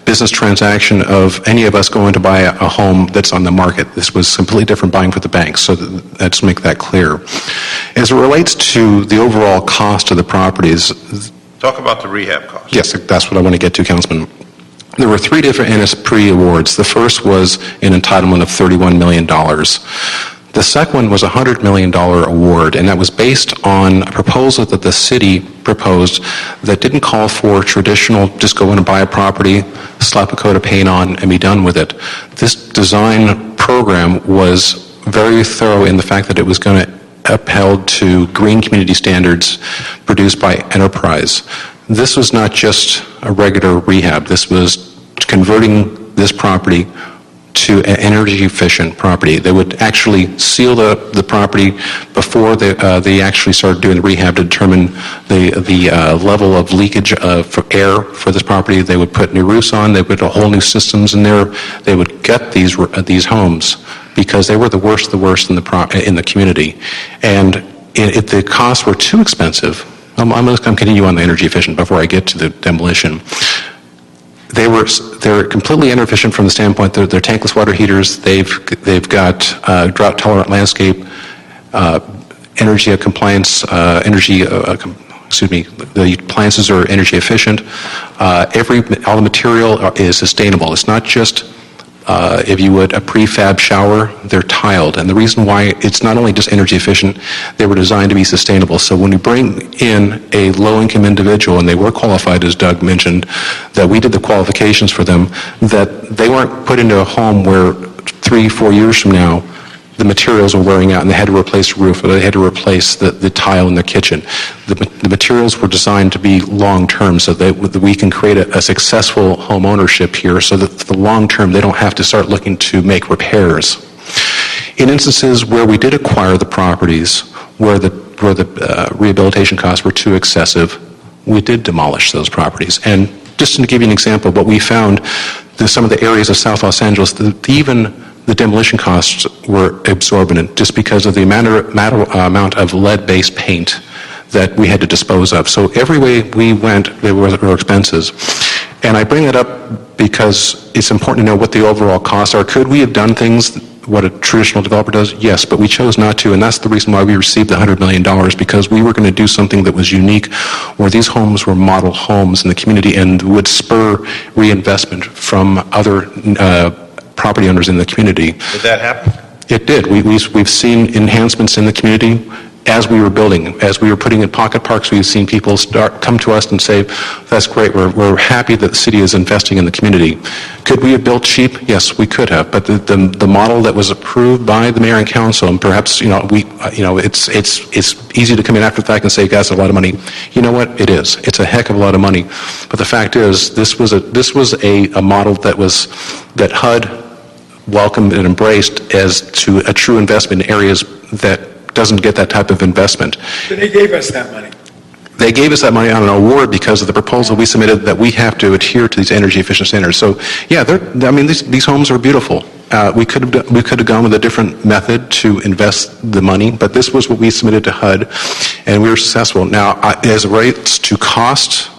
business transaction of any of us going to buy a home that's on the market. This was completely different buying for the banks. So let's make that clear. As it relates to the overall cost of the properties, Talk about the rehab cost. yes, that's what I want to get to, Councilman. There were 3 different NSPRE awards. The first was an entitlement of $31 million. The second one was a $100 million award, and that was based on a proposal that the city proposed that didn't call for traditional, just go in and buy a property, slap a coat of paint on, and be done with it. This design program was very thorough in the fact that it was going to upheld to green community standards produced by Enterprise. This was not just a regular rehab. This was converting this property to an energy efficient property. They would actually seal the property before they actually started doing the rehab to determine the level of leakage for air for this property. They would put new roofs on. They would put whole new systems in there. They would gut these homes because they were the worst in the community. And if the costs were too expensive, I'm continue on the energy efficient before I get to the demolition. they're completely energy efficient from the standpoint that they're tankless water heaters. They've got drought tolerant landscape, energy compliance, the appliances are energy efficient. All the material is sustainable. It's not just, if you would, a prefab shower. They're tiled. And the reason why it's not only just energy efficient, they were designed to be sustainable. So when you bring in a low-income individual, and they were qualified, as Doug mentioned, that we did the qualifications for them, that they weren't put into a home where 3-4 years from now, the materials were wearing out and they had to replace the roof or they had to replace the tile in their kitchen. The materials were designed to be long-term so that we can create a successful home ownership here so that for the long-term they don't have to start looking to make repairs. In instances where we did acquire the properties where the rehabilitation costs were too excessive, we did demolish those properties. And just to give you an example of what we found, some of the areas of South Los Angeles, even the demolition costs were exorbitant just because of the amount of lead-based paint that we had to dispose of. So every way we went, there were expenses. And I bring that up because it's important to know what the overall costs are. Could we have done things what a traditional developer does? Yes, but we chose not to, and that's the reason why we received the $100 million, because we were going to do something that was unique, where these homes were model homes in the community and would spur reinvestment from other property owners in the community. Did that happen? It did. We've seen enhancements in the community as we were building. As we were putting in pocket parks, we've seen people come to us and say, that's great, we're happy that the city is investing in the community. Could we have built cheap? Yes, we could have, but the model that was approved by the mayor and council, and perhaps, it's easy to come in after the fact and say, guys, a lot of money. You know what? It is. It's a heck of a lot of money. But the fact is, this was a model that HUD welcomed and embraced as to a true investment in areas that doesn't get that type of investment. So they gave us that money. They gave us that money on an award because of the proposal we submitted that we have to adhere to these energy efficient standards. So, yeah, these homes are beautiful. We could have gone with a different method to invest the money, but this was what we submitted to HUD, and we were successful. Now, as it relates to cost,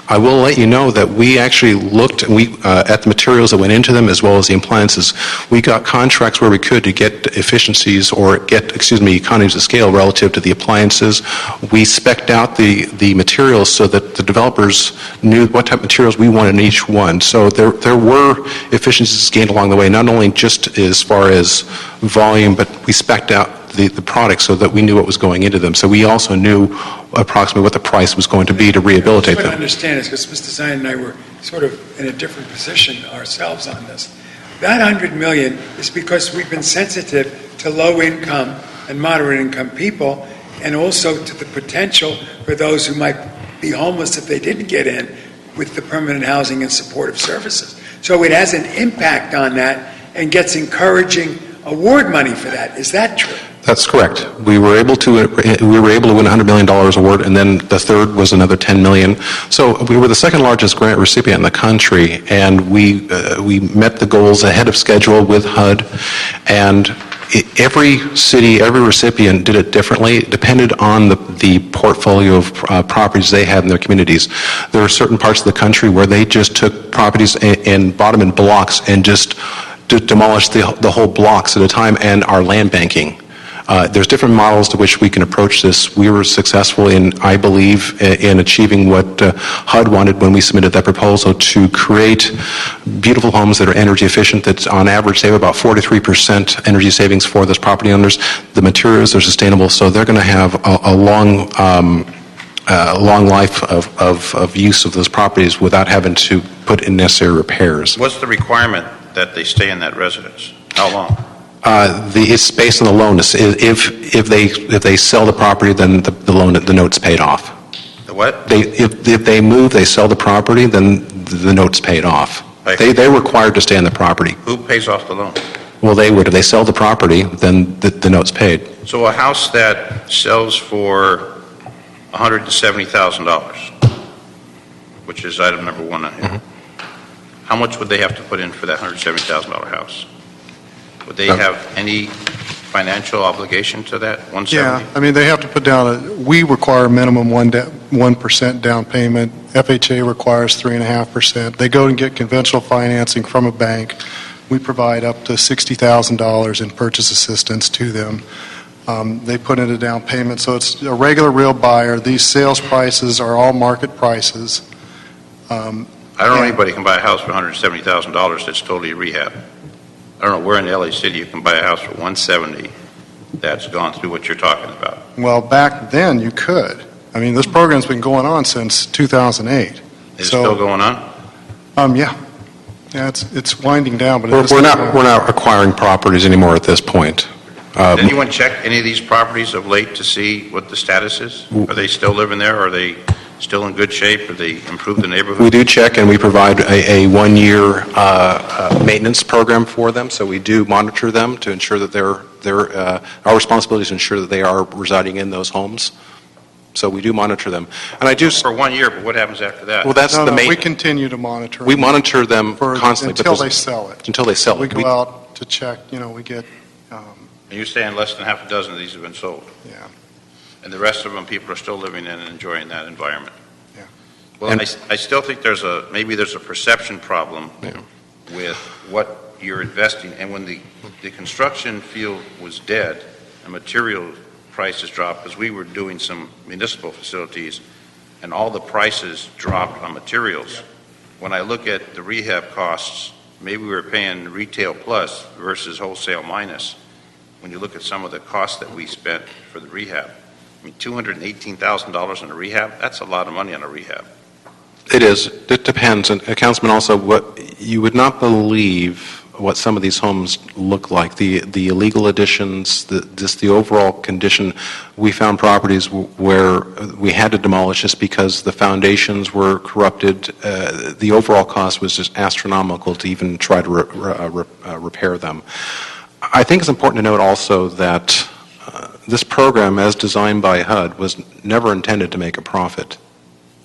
I will let you know that we actually looked at the materials that went into them as well as the appliances. We got contracts where we could to get efficiencies or economies of scale relative to the appliances. We spec'd out the materials so that the developers knew what type of materials we wanted in each one. So there were efficiencies gained along the way, not only just as far as volume, but we spec'd out the products so that we knew what was going into them. So we also knew approximately what the price was going to be to rehabilitate them. What I understand is, because Mr. Zion and I were sort of in a different position ourselves on this, that $100 million is because we've been sensitive to low-income and moderate-income people, and also to the potential for those who might be homeless if they didn't get in with the permanent housing and supportive services. So it has an impact on that and gets encouraging award money for that. Is that true? That's correct. We were able to win $100 million award, and then the third was another $10 million. So we were the second largest grant recipient in the country, and we met the goals ahead of schedule with HUD. And every city, every recipient did it differently. It depended on the portfolio of properties they had in their communities. There are certain parts of the country where they just took properties and bought them in blocks and just demolished the whole blocks at a time, and our land banking. There's different models to which we can approach this. We were successful in, I believe, in achieving what HUD wanted when we submitted that proposal to create beautiful homes that are energy efficient, that on average they have about 43% energy savings for those property owners. The materials are sustainable, so they're going to have a long life of use of those properties without having to put in necessary repairs. What's the requirement that they stay in that residence? How long? It's based on the loan. If they sell the property, then the note's paid off. The what? If they move, they sell the property, then the note's paid off. Right. They're required to stay on the property. Who pays off the loan? Well, they would. If they sell the property, then the note's paid. So a house that sells for $170,000, which is item number one on here, how much would they have to put in for that $170,000 house? Would they have any financial obligation to that 170? Yeah, I mean, they have to put down we require minimum 1% down payment, FHA requires 3.5%. They go and get conventional financing from a bank. We provide up to $60,000 in purchase assistance to them. They put in a down payment, so it's a regular real buyer. These sales prices are all market prices. I don't know anybody can buy a house for $170,000 that's totally rehab. I don't know where in LA City you can buy a house for $170 that's gone through what you're talking about. Well, back then you could. I mean, this program's been going on since 2008. Is it still going on? Yeah. Yeah, it's winding down, but it We're is still not, going we're on. not acquiring properties anymore at this point. Did anyone check any of these properties of late to see what the status is? Are they still living there? Are they still in good shape? Are they improved the neighborhood? We do check, and we provide a one-year maintenance program for them, so we do monitor them to ensure that our responsibility is to ensure that they are residing in those homes. So we do monitor them. And I do, For 1 year, but what happens after that? well, that's No, the no, we main, continue to monitor. we them monitor them for- constantly. but until they there's- sell it. Until they sell We it. go out to check, we get, And you're saying less than half a dozen of these have been sold? yeah. And the rest of them, people are still living in and enjoying that environment? Yeah. Well, And- I still think maybe there's a perception problem with what you're investing. And when the construction field was dead, and material prices dropped, because we were doing some municipal facilities, and all the prices dropped on materials. When I look at the rehab costs, maybe we were paying retail plus versus wholesale minus. When you look at some of the costs that we spent for the rehab, I mean, $218,000 on a rehab, that's a lot of money on a rehab. It is. It depends. And Councilman, also, what you would not believe what some of these homes look like. The illegal additions, just the overall condition. We found properties where we had to demolish just because the foundations were corrupted. The overall cost was just astronomical to even try to repair them. I think it's important to note also that this program, as designed by HUD, was never intended to make a profit.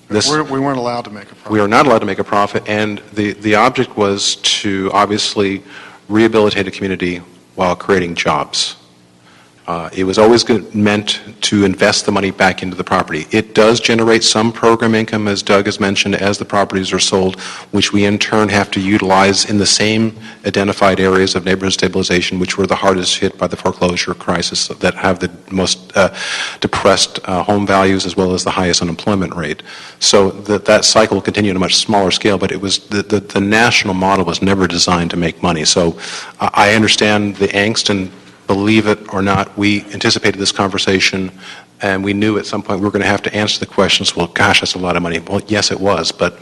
We weren't allowed to make a profit. We are not allowed to make a profit, and the object was to obviously rehabilitate a community while creating jobs. It was always meant to invest the money back into the property. It does generate some program income, as Doug has mentioned, as the properties are sold, which we in turn have to utilize in the same identified areas of neighborhood stabilization, which were the hardest hit by the foreclosure crisis, that have the most depressed home values as well as the highest unemployment rate. So that cycle will continue at a much smaller scale, but it was the national model was never designed to make money. So I understand the angst, and believe it or not, we anticipated this conversation, and we knew at some point we were going to have to answer the questions, well, gosh, that's a lot of money. Well, yes, it was, but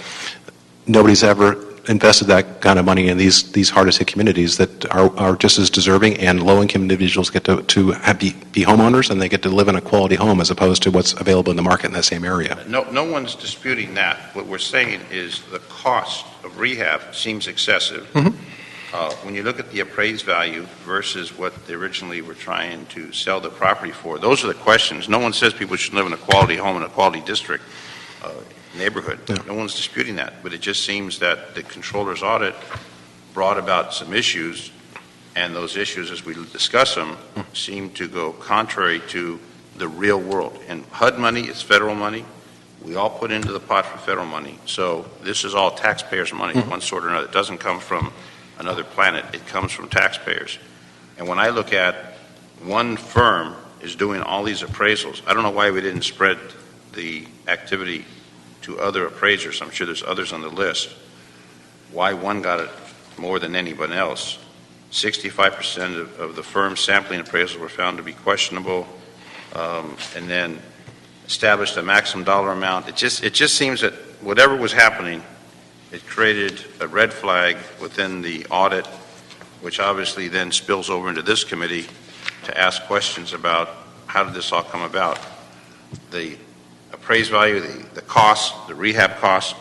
nobody's ever invested that kind of money in these hardest hit communities that are just as deserving, and low-income individuals get to be homeowners, and they get to live in a quality home as opposed to what's available in the market in that same area. No one's disputing that. What we're saying is the cost of rehab seems excessive. When you look at the appraised value versus what they originally were trying to sell the property for, those are the questions. No one says people should live in a quality home in a quality district, neighborhood. Yeah. No one's disputing that, but it just seems that the controller's audit brought about some issues, and those issues, as we discuss them, seem to go contrary to the real world. And HUD money is federal money. We all put into the pot for federal money. So this is all taxpayers' money of one sort or another. It doesn't come from another planet. It comes from taxpayers. And when I look at one firm is doing all these appraisals, I don't know why we didn't spread the activity to other appraisers. I'm sure there's others on the list. Why one got it more than anybody else? 65% of the firms sampling appraisals were found to be questionable, and then established a maximum dollar amount. It just seems that whatever was happening, it created a red flag within the audit, which obviously then spills over into this committee to ask questions about how did this all come about. The appraised value, the cost, the rehab cost,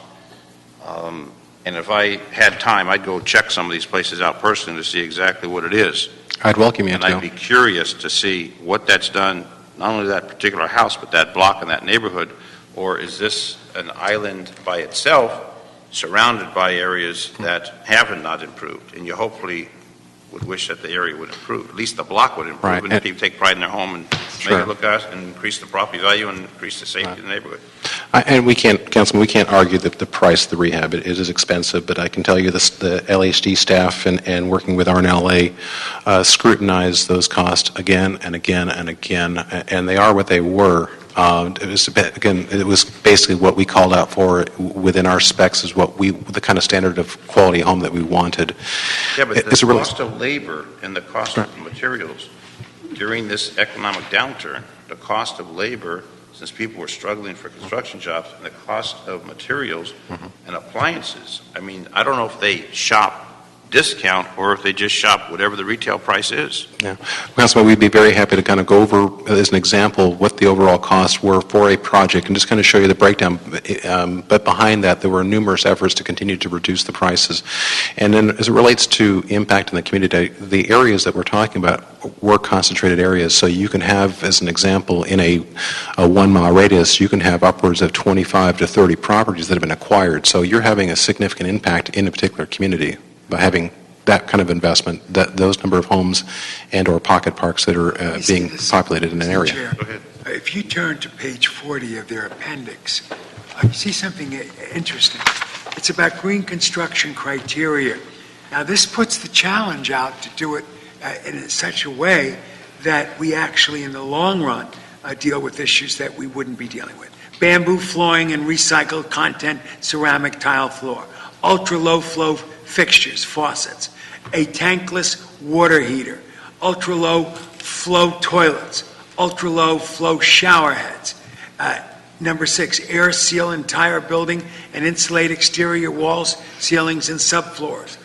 and if I had time, I'd go check some of these places out personally to see exactly what it is. I'd welcome you And to. I'd be curious to see what that's done, not only that particular house, but that block and that neighborhood, or is this an island by itself surrounded by areas that have not improved? And you hopefully would wish that the area would improve, at least the block would improve, Right. and people take pride in their home and Sure. make it look nice and increase the property value and increase the safety of the neighborhood. And we can't, Councilman, we can't argue that the price of the rehab, it is expensive, but I can tell you this, the LHD staff and working with RNLA scrutinize those costs again and again and again, and they are what they were. It was, again, it was basically what we called out for within our specs is what we, the kind of standard of quality home that we wanted. Yeah, but It's the a really- cost of labor and the cost of materials during this economic downturn, the cost of labor, since people were struggling for construction jobs, and the cost of materials and appliances. I mean, I don't know if they shop discount or if they just shop whatever the retail price is. Yeah. Councilman, we'd be very happy to kind of go over, as an example, what the overall costs were for a project and just kind of show you the breakdown. But behind that, there were numerous efforts to continue to reduce the prices. And then as it relates to impact in the community, the areas that we're talking about were concentrated areas. So you can have, as an example, in a 1 mile radius, you can have upwards of 25 to 30 properties that have been acquired. So you're having a significant impact in a particular community by having that kind of investment, that those number of homes and or pocket parks that are being populated in an area. Chair, Go ahead. if you turn to page 40 of their appendix, you see something interesting. It's about green construction criteria. Now, this puts the challenge out to do it in such a way that we actually, in the long run, deal with issues that we wouldn't be dealing with. Bamboo flooring and recycled content ceramic tile floor, ultra-low flow fixtures, faucets, a tankless water heater, ultra-low flow toilets, ultra-low flow shower heads. Number 6, air seal entire building and insulate exterior walls, ceilings, and subfloors.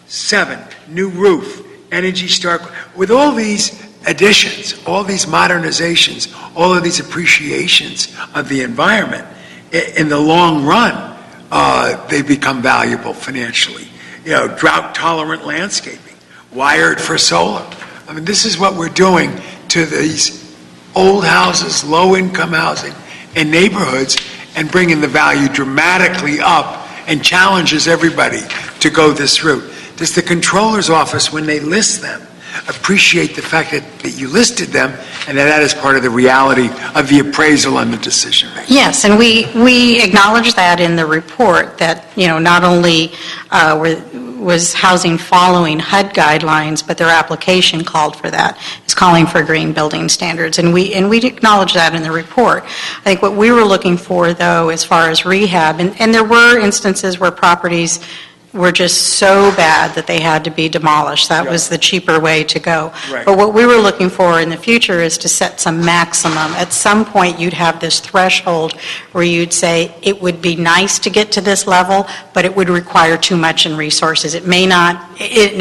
7, new roof, Energy Star. With all these additions, all these modernizations, all of these appreciations of the environment, in the long run, they become valuable financially. You know, drought-tolerant landscaping, wired for solar. I mean, this is what we're doing to these old houses, low-income housing, and neighborhoods, and bringing the value dramatically up and challenges everybody to go this route. Does the Controller's Office, when they list them, appreciate the fact that you listed them and that is part of the reality of the appraisal and the decision making? Yes, and we acknowledge that in the report, that, you know, not only was housing following HUD guidelines, but their application called for that. It's calling for green building standards, and we acknowledge that in the report. I think what we were looking for, though, as far as rehab, and there were instances where properties were just so bad that they had to be demolished. That was the cheaper way to go. Right. But what we were looking for in the future is to set some maximum. At some point, you'd have this threshold where you'd say, it would be nice to get to this level, but it would require too much in resources. It may not,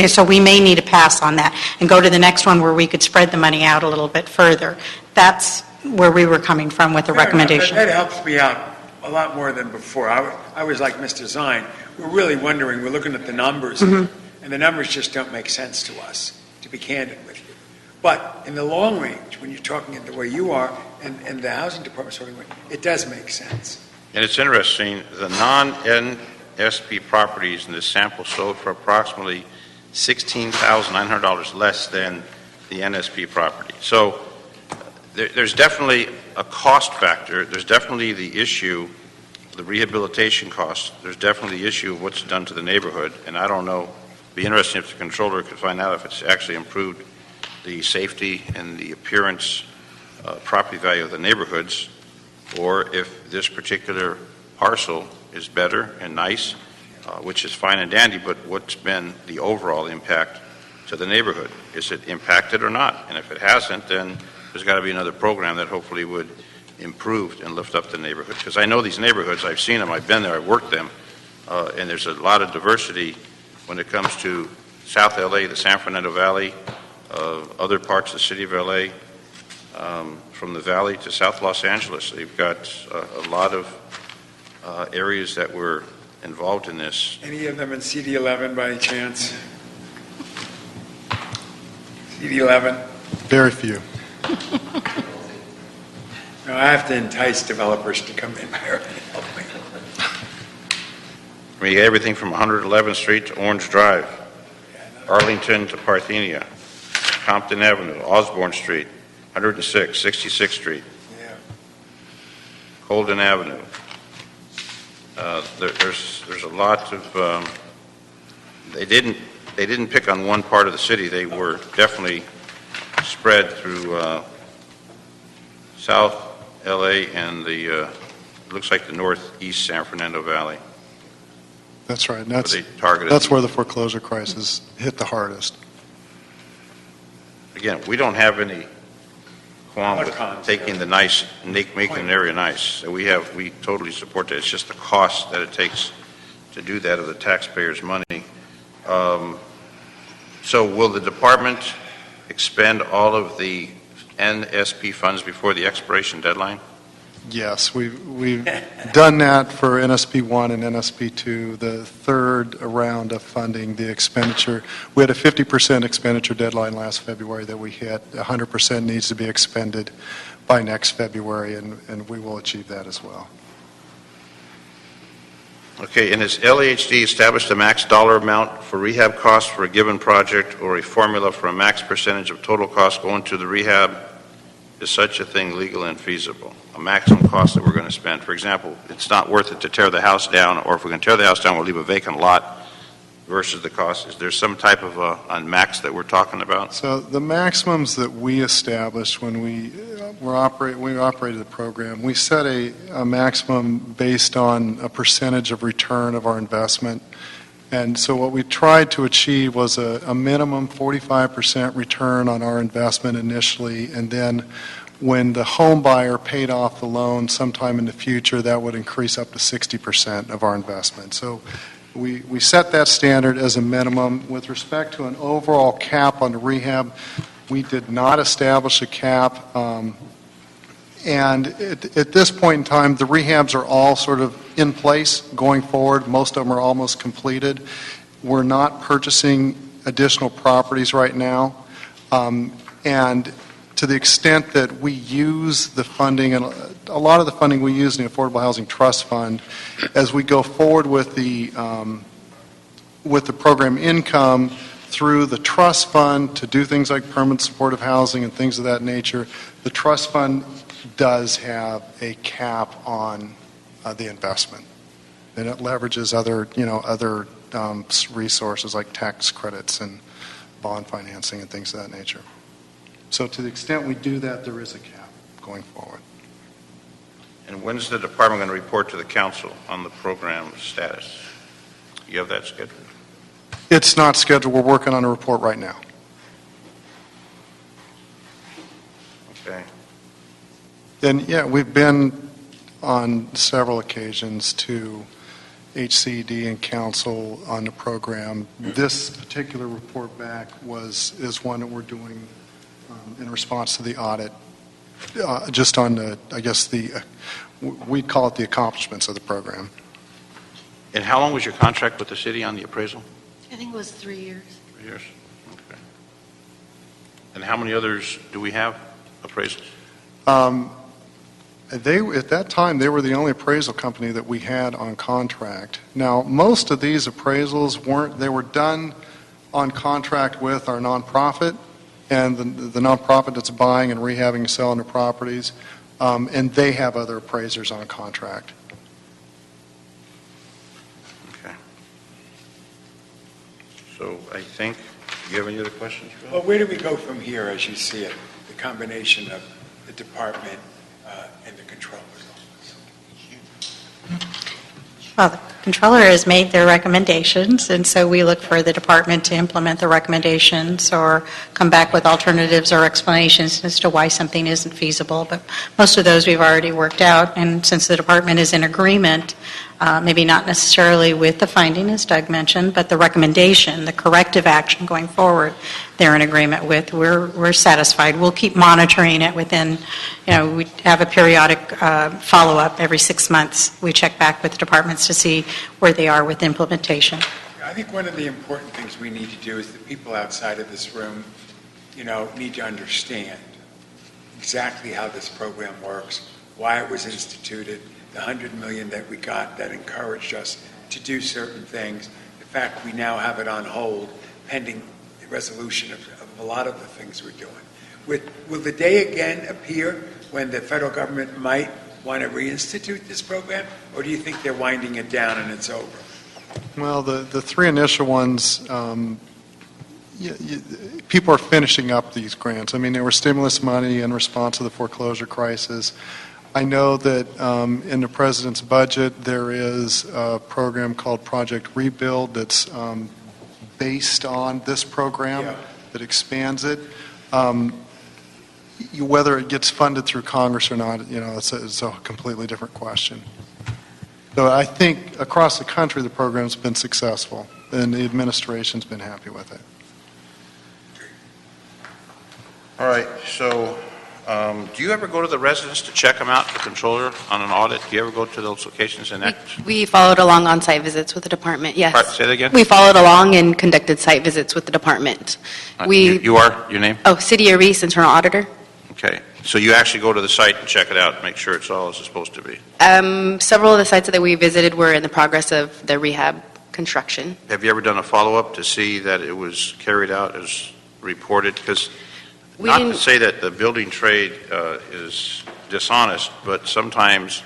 so we may need to pass on that and go to the next one where we could spread the money out a little bit further. That's where we were coming from with the recommendation. That helps me out a lot more than before. I was like Mr. Zine. We're really wondering, we're looking at the numbers, and the numbers just don't make sense to us, to be candid with you. But in the long range, when you're talking in the way you are, and the housing department's talking, it does make sense. And it's interesting, the non-NSP properties in this sample sold for approximately $16,900 less than the NSP property. So there's definitely a cost factor. There's definitely the issue, the rehabilitation cost. There's definitely the issue of what's done to the neighborhood. And I don't know, it'd be interesting if the controller could find out if it's actually improved the safety and the appearance, property value of the neighborhoods, or if this particular parcel is better and nice, which is fine and dandy, but what's been the overall impact to the neighborhood? Is it impacted or not? And if it hasn't, then there's got to be another program that hopefully would improve and lift up the neighborhood. Because I know these neighborhoods, I've seen them, I've been there, I've worked them, and there's a lot of diversity when it comes to South LA, the San Fernando Valley, other parts of the city of LA, from the valley to South Los Angeles. They've got a lot of areas that were involved in this. Any of them in CD11 by any chance? CD11? Very few. No, I have to entice developers to come in here and help me. I mean, you get everything from 111th Street to Orange Drive, Arlington to Parthenia, Compton Avenue, Osborne Street, 106, 66th Street, Yeah. Holden Avenue. There's a lot of, they didn't pick on one part of the city. They were definitely spread through South LA and looks like the northeast San Fernando Valley. That's right. And They targeted. that's where the foreclosure crisis hit the hardest. Again, we don't have any qualm with Cons, taking the nice, making an area nice. So we totally support that. It's just the cost that it takes to do that of the taxpayers' money. So will the department expend all of the NSP funds before the expiration deadline? Yes, we've done that for NSP 1 and NSP 2, the third round of funding, the expenditure. We had a 50% expenditure deadline last February that we hit. 100% needs to be expended by next February, and we will achieve that as well. Okay, and has LAHD established a max dollar amount for rehab costs for a given project or a formula for a max percentage of total costs going to the rehab? Is such a thing legal and feasible? A maximum cost that we're going to spend. For example, it's not worth it to tear the house down, or if we're going to tear the house down, we'll leave a vacant lot versus the cost. Is there some type of a max that we're talking about? So the maximums that we established when we operated the program, we set a maximum based on a percentage of return of our investment. And so what we tried to achieve was a minimum 45% return on our investment initially, and then when the home buyer paid off the loan sometime in the future, that would increase up to 60% of our investment. So we set that standard as a minimum. With respect to an overall cap on the rehab, we did not establish a cap. And at this point in time, the rehabs are all sort of in place going forward. Most of them are almost completed. We're not purchasing additional properties right now. And to the extent that we use the funding, and a lot of the funding we use in the Affordable Housing Trust Fund, as we go forward with the program income through the trust fund to do things like permanent supportive housing and things of that nature, the trust fund does have a cap on the investment, and it leverages other resources like tax credits and bond financing and things of that nature. So to the extent we do that, there is a cap going forward. And when is the department going to report to the council on the program status? You have that scheduled? It's not scheduled. We're working on a report right now. Okay. And yeah, we've been on several occasions to HCD and council on the program. This particular report back is one that we're doing in response to the audit, just on the, I guess we'd call it the accomplishments of the program. And how long was your contract with the city on the appraisal? I think it was 3 years. 3 years. Okay. And how many others do we have appraisals? At that time, they were the only appraisal company that we had on contract. Now, most of these appraisals they were done on contract with our nonprofit and the nonprofit that's buying and rehabbing and selling the properties, and they have other appraisers on contract. Okay. So I think, do you have any other questions, Bill? Well, where do we go from here as you see it, the combination of the department and the controller's office? Well, the controller has made their recommendations, and so we look for the department to implement the recommendations or come back with alternatives or explanations as to why something isn't feasible. But most of those we've already worked out, and since the department is in agreement, maybe not necessarily with the finding, as Doug mentioned, but the recommendation, the corrective action going forward, they're in agreement with. We're satisfied. We'll keep monitoring it within, we have a periodic follow-up every 6 months. We check back with the departments to see where they are with implementation. I think one of the important things we need to do is the people outside of this room, need to understand exactly how this program works, why it was instituted, the $100 million that we got that encouraged us to do certain things. In fact, we now have it on hold pending the resolution of a lot of the things we're doing. Will the day again appear when the federal government might want to reinstitute this program, or do you think they're winding it down and it's over? Well, the three initial ones, people are finishing up these grants. I mean, there were stimulus money in response to the foreclosure crisis. I know that in the president's budget, there is a program called Project Rebuild that's based on this program Yeah. that expands it. Whether it gets funded through Congress or not, it's a completely different question. So I think across the country, the program's been successful, and the administration's been happy with it. All right, so do you ever go to the residents to check them out, the controller, on an audit? Do you ever go to those locations and act? We followed along on site visits with the department, yes. Pardon, say that again? We followed along and conducted site visits with the department. You are? Your name? Oh, City Reese, internal auditor. Okay, so you actually go to the site and check it out, and make sure it's all as it's supposed to be. Several of the sites that we visited were in the progress of the rehab construction. Have you ever done a follow-up to see that it was carried out as reported? Because We not to didn't- say that the building trade is dishonest, but sometimes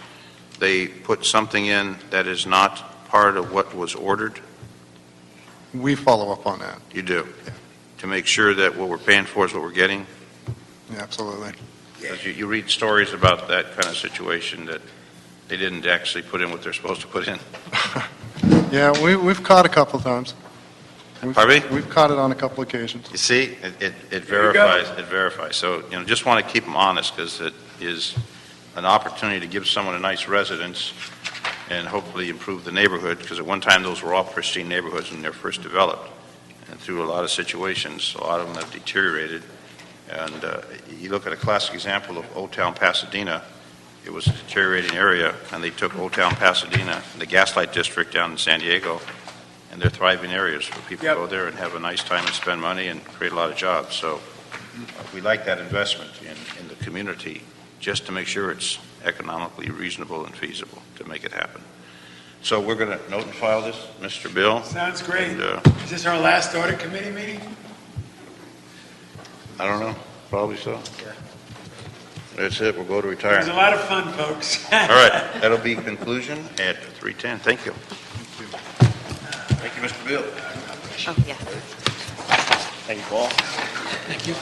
they put something in that is not part of what was ordered. We follow up on that. You do? To make sure that what we're paying for is what we're getting? Yeah, absolutely. Because you read stories about that kind of situation, that they didn't actually put in what they're supposed to put in. Yeah, we've caught a couple of times. Pardon me? We've caught it on a couple of occasions. You see, it There you verifies, it verifies. So, just want to keep them honest, because it is an opportunity to give someone a nice residence and hopefully improve the neighborhood, because at one time those were all pristine neighborhoods when they were first developed. And through a lot of situations, a lot of them have deteriorated. And you look at a classic example of Old Town Pasadena. It was a deteriorating area, and they took Old Town Pasadena, the Gaslight District down in San Diego, and they're thriving areas where people Yep. go there and have a nice time and spend money and create a lot of jobs. So we like that investment in the community, just to make sure it's economically reasonable and feasible to make it happen. So we're going to note and file this, Mr. Bill. Sounds great. And, Is this our last audit committee meeting? I don't know, probably so. That's it, we'll go to It was a retirement. lot of fun, folks. All right, that'll be conclusion at 3:10. Thank you. Thank you, Mr. Bill. Oh, yes. Thank you, Paul. Thank you.